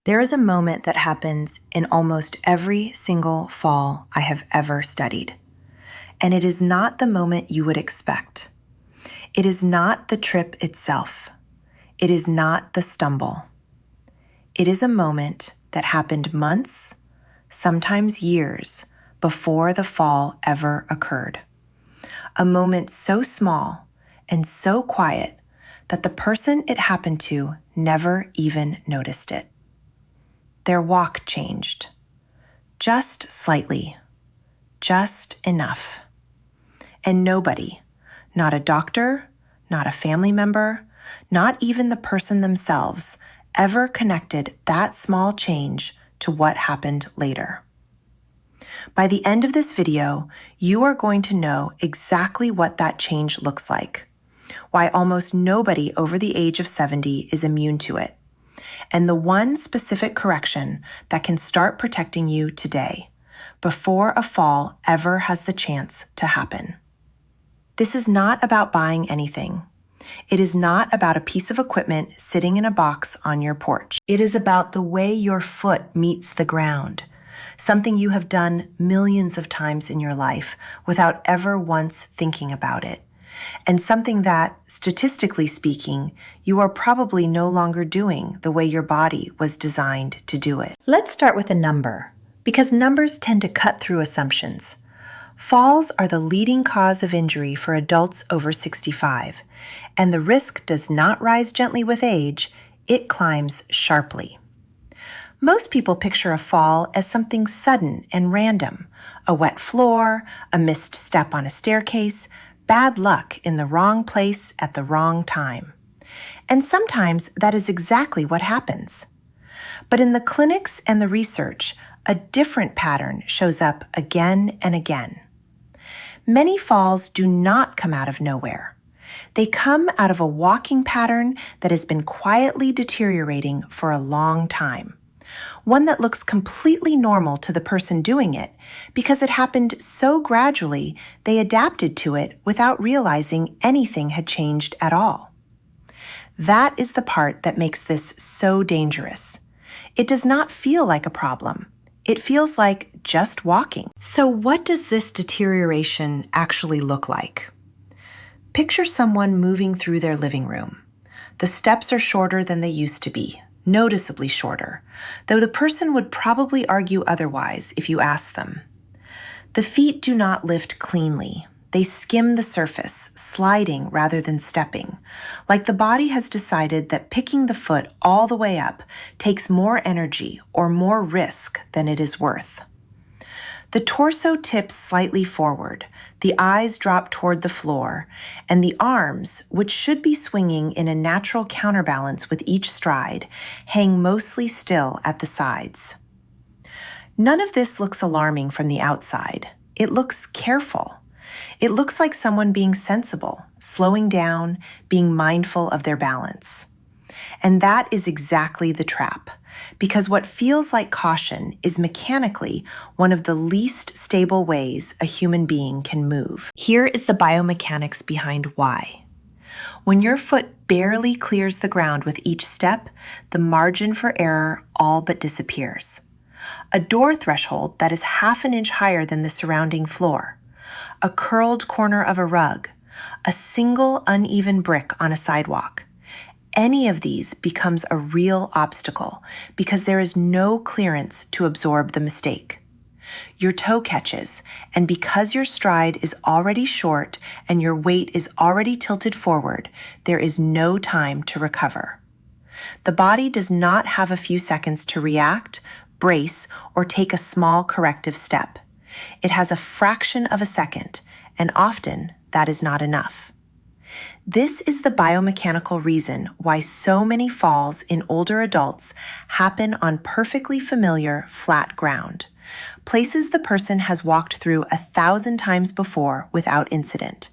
There is a moment that happens in almost every single fall I have ever studied, and it is not the moment you would expect. It is not the trip itself. It is not the stumble. It is a moment that happened months, sometimes years, before the fall ever occurred. A moment so small and so quiet that the person it happened to never even noticed it. Their walk changed. Just slightly. Just enough. And nobody, not a doctor, not a family member, not even the person themselves, ever connected that small change to what happened later. By the end of this video, you are going to know exactly what that change looks like, why almost nobody over the age of 70 is immune to it, and the one specific correction that can start protecting you today, before a fall ever has the chance to happen. This is not about buying anything. It is not about a piece of equipment sitting in a box on your porch. It is about the way your foot meets the ground, something you have done millions of times in your life without ever once thinking about it, and something that, statistically speaking, you are probably no longer doing the way your body was designed to do it. Let's start with a number, because numbers tend to cut through assumptions. Falls are the leading cause of injury for adults over 65, and the risk does not rise gently with age, it climbs sharply. Most people picture a fall as something sudden and random, a wet floor, a missed step on a staircase, bad luck in the wrong place at the wrong time. And sometimes that is exactly what happens. But in the clinics and the research, a different pattern shows up again and again. Many falls do not come out of nowhere. They come out of a walking pattern that has been quietly deteriorating for a long time. One that looks completely normal to the person doing it because it happened so gradually they adapted to it without realizing anything had changed at all. That is the part that makes this so dangerous. It does not feel like a problem. It feels like just walking. So what does this deterioration actually look like? Picture someone moving through their living room. The steps are shorter than they used to be, noticeably shorter, though the person would probably argue otherwise if you asked them. The feet do not lift cleanly. They skim the surface, sliding rather than stepping, like the body has decided that picking the foot all the way up takes more energy or more risk than it is worth. The torso tips slightly forward, the eyes drop toward the floor, and the arms, which should be swinging in a natural counterbalance with each stride, hang mostly still at the sides. None of this looks alarming from the outside. It looks careful. It looks like someone being sensible, slowing down, being mindful of their balance. And that is exactly the trap, because what feels like caution is mechanically one of the least stable ways a human being can move. Here is the biomechanics behind why. When your foot barely clears the ground with each step, the margin for error all but disappears. A door threshold that is half an inch higher than the surrounding floor, a curled corner of a rug, a single uneven brick on a sidewalk. Any of these becomes a real obstacle because there is no clearance to absorb the mistake. Your toe catches, and because your stride is already short and your weight is already tilted forward, there is no time to recover. The body does not have a few seconds to react, brace, or take a small corrective step. It has a fraction of a second, and often that is not enough. This is the biomechanical reason why so many falls in older adults happen on perfectly familiar flat ground, places the person has walked through 1,000 times before without incident,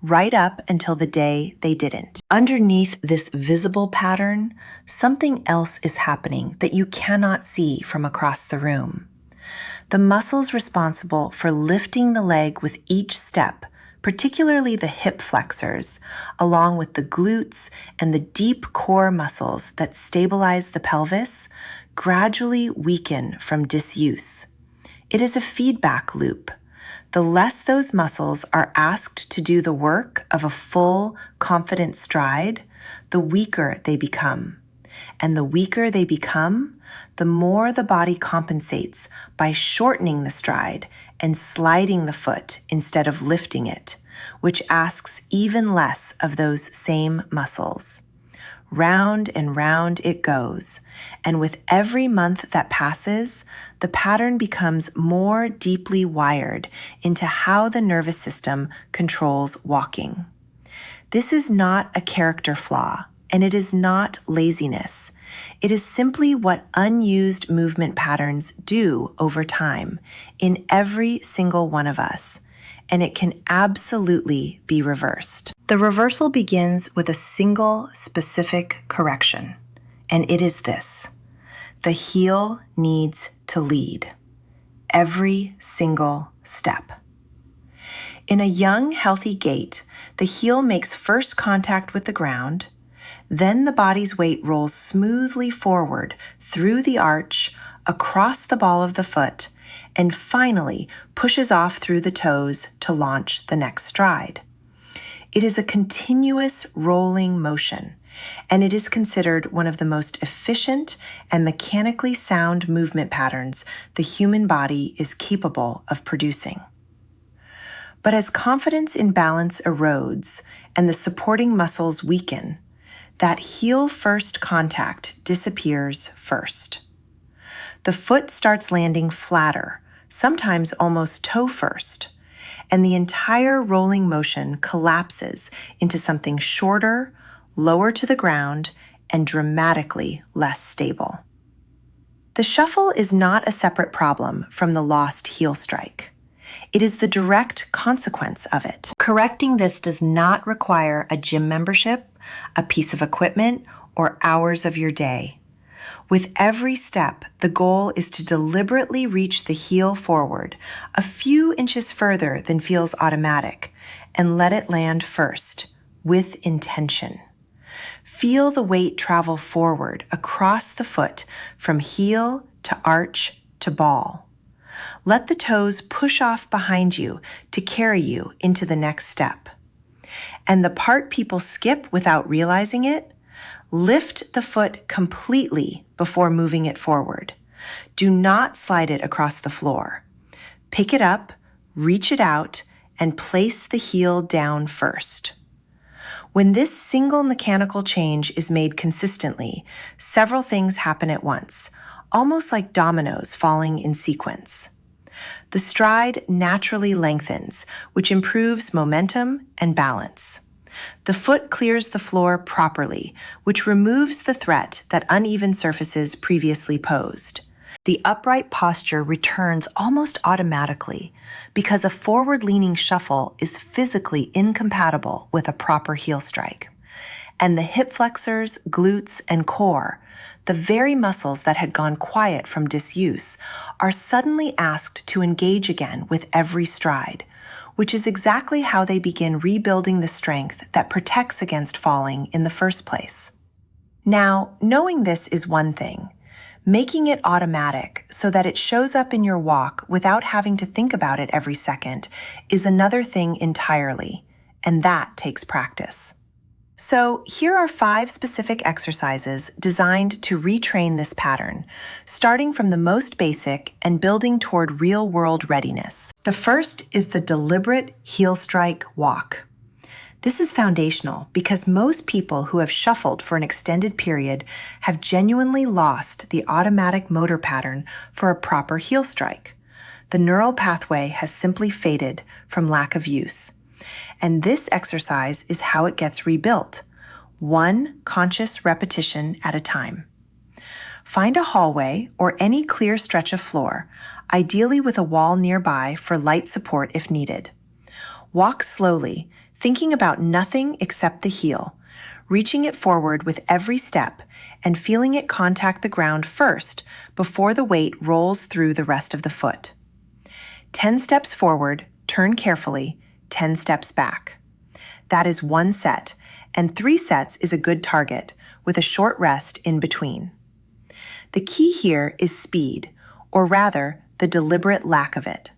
right up until the day they didn't. Underneath this visible pattern, something else is happening that you cannot see from across the room. The muscles responsible for lifting the leg with each step, particularly the hip flexors, along with the glutes and the deep core muscles that stabilize the pelvis, gradually weaken from disuse. It is a feedback loop. The less those muscles are asked to do the work of a full, confident stride, the weaker they become. And the weaker they become, the more the body compensates by shortening the stride and sliding the foot instead of lifting it, which asks even less of those same muscles. Round and round it goes, and with every month that passes, the pattern becomes more deeply wired into how the nervous system controls walking. This is not a character flaw, and it is not laziness. It is simply what unused movement patterns do over time in every single one of us, and it can absolutely be reversed. The reversal begins with a single specific correction, and it is this: the heel needs to lead every single step. In a young, healthy gait, the heel makes first contact with the ground. Then the body's weight rolls smoothly forward through the arch, across the ball of the foot, and finally pushes off through the toes to launch the next stride. It is a continuous rolling motion, and it is considered one of the most efficient and mechanically sound movement patterns the human body is capable of producing. But as confidence in balance erodes and the supporting muscles weaken, that heel-first contact disappears first. The foot starts landing flatter, sometimes almost toe-first, and the entire rolling motion collapses into something shorter, lower to the ground, and dramatically less stable. The shuffle is not a separate problem from the lost heel strike. It is the direct consequence of it. Correcting this does not require a gym membership, a piece of equipment, or hours of your day. With every step, the goal is to deliberately reach the heel forward a few inches further than feels automatic and let it land first, with intention. Feel the weight travel forward across the foot from heel to arch to ball. Let the toes push off behind you to carry you into the next step. And the part people skip without realizing it, lift the foot completely before moving it forward. Do not slide it across the floor. Pick it up, reach it out, and place the heel down first. When this single mechanical change is made consistently, several things happen at once, almost like dominoes falling in sequence. The stride naturally lengthens, which improves momentum and balance. The foot clears the floor properly, which removes the threat that uneven surfaces previously posed. The upright posture returns almost automatically because a forward-leaning shuffle is physically incompatible with a proper heel strike. And the hip flexors, glutes, and core, the very muscles that had gone quiet from disuse, are suddenly asked to engage again with every stride, which is exactly how they begin rebuilding the strength that protects against falling in the first place. Now, knowing this is one thing. Making it automatic so that it shows up in your walk without having to think about it every second is another thing entirely, and that takes practice. So here are 5 specific exercises designed to retrain this pattern, starting from the most basic and building toward real-world readiness. The first is the deliberate heel strike walk. This is foundational because most people who have shuffled for an extended period have genuinely lost the automatic motor pattern for a proper heel strike. The neural pathway has simply faded from lack of use. And this exercise is how it gets rebuilt, one conscious repetition at a time. Find a hallway or any clear stretch of floor, ideally with a wall nearby for light support if needed. Walk slowly, thinking about nothing except the heel, reaching it forward with every step and feeling it contact the ground first before the weight rolls through the rest of the foot. 10 steps forward, turn carefully, 10 steps back. That is 1 set, and 3 sets is a good target, with a short rest in between. The key here is speed, or rather, the deliberate lack of it.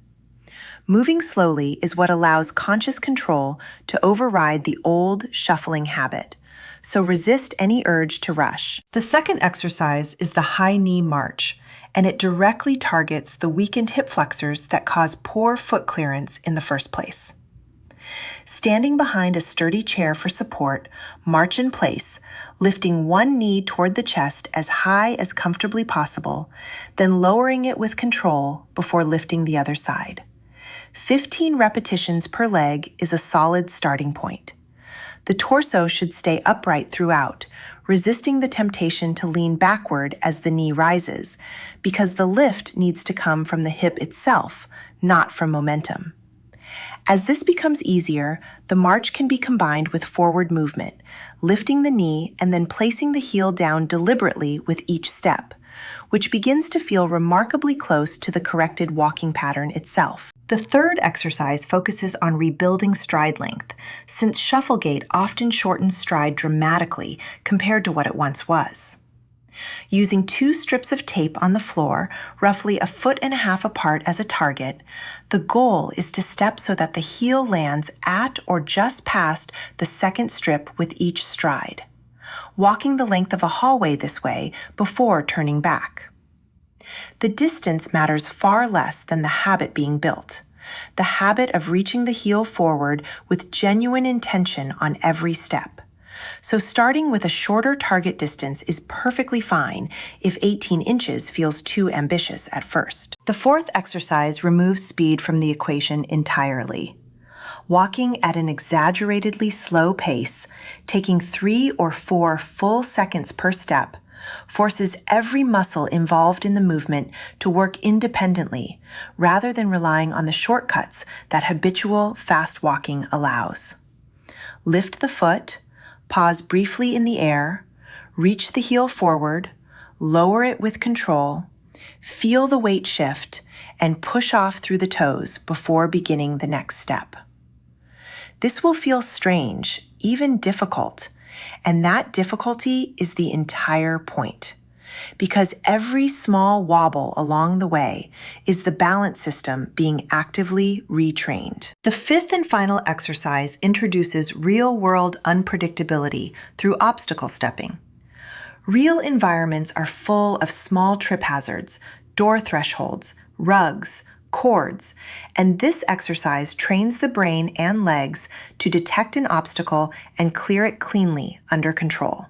Moving slowly is what allows conscious control to override the old shuffling habit, so resist any urge to rush. The second exercise is the high knee march, and it directly targets the weakened hip flexors that cause poor foot clearance in the first place. Standing behind a sturdy chair for support, march in place, lifting one knee toward the chest as high as comfortably possible, then lowering it with control before lifting the other side. 15 repetitions per leg is a solid starting point. The torso should stay upright throughout, resisting the temptation to lean backward as the knee rises, because the lift needs to come from the hip itself, not from momentum. As this becomes easier, the march can be combined with forward movement, lifting the knee and then placing the heel down deliberately with each step, which begins to feel remarkably close to the corrected walking pattern itself. The third exercise focuses on rebuilding stride length, since shuffle gait often shortens stride dramatically compared to what it once was. Using 2 strips of tape on the floor, roughly 1.5 feet apart as a target, the goal is to step so that the heel lands at or just past the second strip with each stride, walking the length of a hallway this way before turning back. The distance matters far less than the habit being built, the habit of reaching the heel forward with genuine intention on every step. So starting with a shorter target distance is perfectly fine if 18 inches feels too ambitious at first. The fourth exercise removes speed from the equation entirely. Walking at an exaggeratedly slow pace, taking 3 or 4 full seconds per step, forces every muscle involved in the movement to work independently rather than relying on the shortcuts that habitual fast walking allows. Lift the foot, pause briefly in the air, reach the heel forward, lower it with control, feel the weight shift, and push off through the toes before beginning the next step. This will feel strange, even difficult, and that difficulty is the entire point, because every small wobble along the way is the balance system being actively retrained. The fifth and final exercise introduces real-world unpredictability through obstacle stepping. Real environments are full of small trip hazards, door thresholds, rugs, cords, and this exercise trains the brain and legs to detect an obstacle and clear it cleanly under control.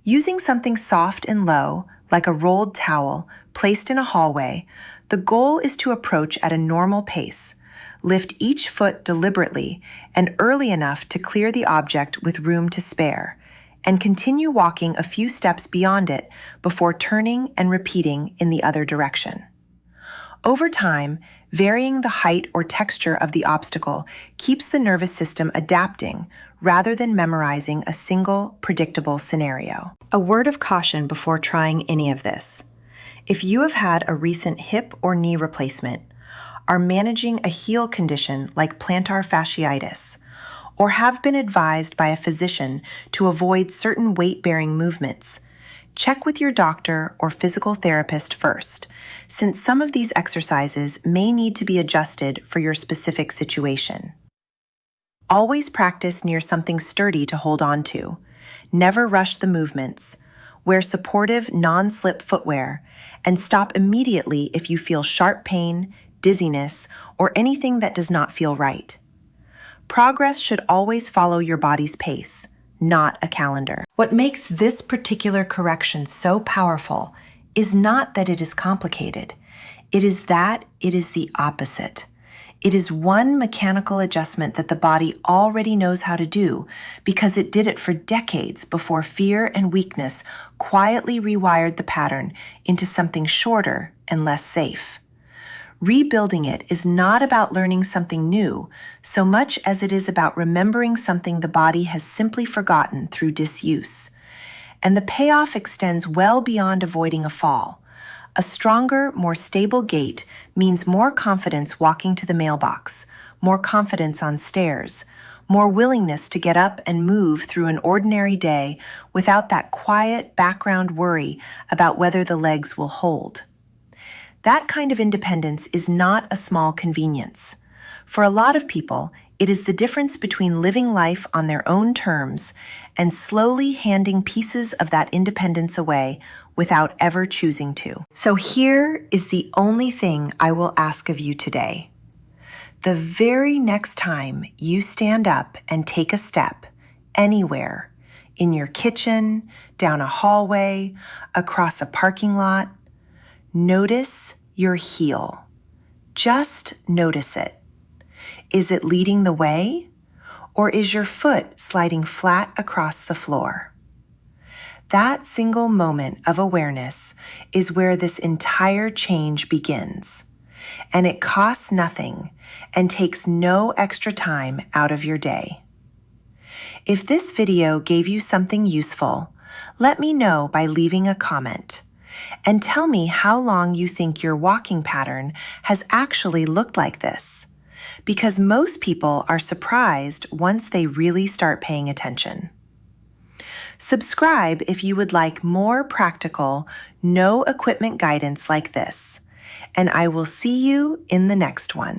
Using something soft and low, like a rolled towel, placed in a hallway, the goal is to approach at a normal pace, lift each foot deliberately and early enough to clear the object with room to spare, and continue walking a few steps beyond it before turning and repeating in the other direction. Over time, varying the height or texture of the obstacle keeps the nervous system adapting rather than memorizing a single, predictable scenario. A word of caution before trying any of this. If you have had a recent hip or knee replacement, are managing a heel condition like plantar fasciitis, or have been advised by a physician to avoid certain weight-bearing movements, check with your doctor or physical therapist first, since some of these exercises may need to be adjusted for your specific situation. Always practice near something sturdy to hold on to. Never rush the movements. Wear supportive, non-slip footwear, and stop immediately if you feel sharp pain, dizziness, or anything that does not feel right. Progress should always follow your body's pace, not a calendar. What makes this particular correction so powerful is not that it is complicated. It is that it is the opposite. It is one mechanical adjustment that the body already knows how to do because it did it for decades before fear and weakness quietly rewired the pattern into something shorter and less safe. Rebuilding it is not about learning something new so much as it is about remembering something the body has simply forgotten through disuse. And the payoff extends well beyond avoiding a fall. A stronger, more stable gait means more confidence walking to the mailbox, more confidence on stairs, more willingness to get up and move through an ordinary day without that quiet background worry about whether the legs will hold. That kind of independence is not a small convenience. For a lot of people, it is the difference between living life on their own terms and slowly handing pieces of that independence away without ever choosing to. So here is the only thing I will ask of you today. The very next time you stand up and take a step anywhere, in your kitchen, down a hallway, across a parking lot, notice your heel. Just notice it. Is it leading the way, or is your foot sliding flat across the floor? That single moment of awareness is where this entire change begins, and it costs nothing and takes no extra time out of your day. If this video gave you something useful, let me know by leaving a comment, and tell me how long you think your walking pattern has actually looked like this, because most people are surprised once they really start paying attention. Subscribe if you would like more practical, no equipment guidance like this, and I will see you in the next one.